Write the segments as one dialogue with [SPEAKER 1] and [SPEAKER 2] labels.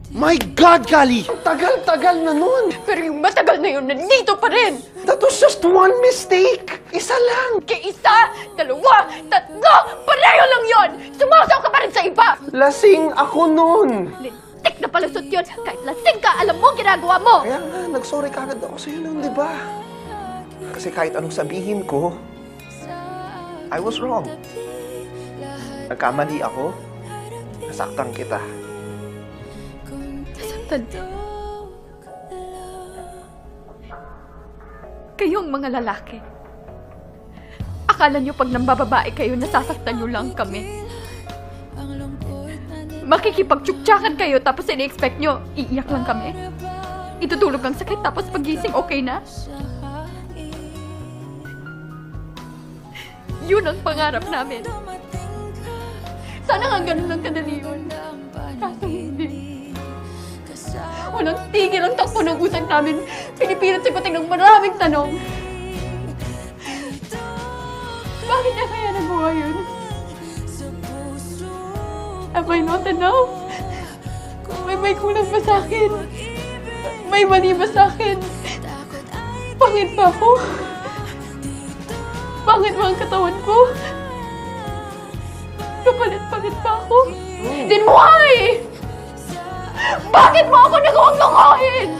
[SPEAKER 1] My God, Kali! Tagal-tagal na nun!
[SPEAKER 2] Pero yung matagal na yun, nandito pa rin!
[SPEAKER 1] That was just one mistake! Isa lang!
[SPEAKER 2] Kaya isa, dalawa, tatlo, pareho lang yon! Sumasaw ka pa rin sa iba!
[SPEAKER 1] Lasing ako nun!
[SPEAKER 2] Lintik na palusot yun! Kahit lasing ka, alam mo ginagawa mo!
[SPEAKER 1] Kaya nga, nag-sorry kagad ako sa'yo nun, di ba? Kasi kahit anong sabihin ko, I was wrong. Nagkamali ako, nasaktan kita.
[SPEAKER 2] Nasaktan. Kayong mga lalaki. Akala nyo pag nambababae kayo, nasasaktan nyo lang kami. Makikipagtsuktsakan kayo tapos ini-expect nyo, iiyak lang kami. Itutulog ang sakit tapos pagising okay na. Yun ang pangarap namin. Sana nga ganun lang kadali yun. Kaso hindi. Walang tigil ang takbo ng usap namin. Pinipilit sagutin ng maraming tanong. Bakit niya kaya nagawa yun? Am I not enough? May kulang ba sa akin? May mali ba sa akin? Pangit ba ako? Pangit ba ang katawan ko? Kapalit-palit ba ako? Then why? Bakit mo ako nagawag-lokohin?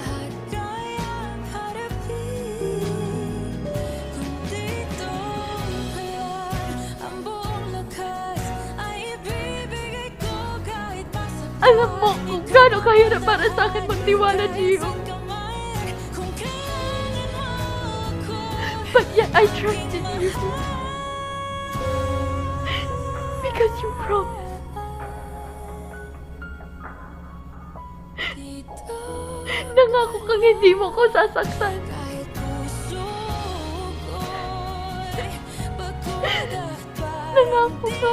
[SPEAKER 2] Alam mo kung gaano kahirap para sa akin magtiwala, Gio. But yet I trusted you. Because you promised. Nangako kang hindi mo ko sasaktan. Nangako ka.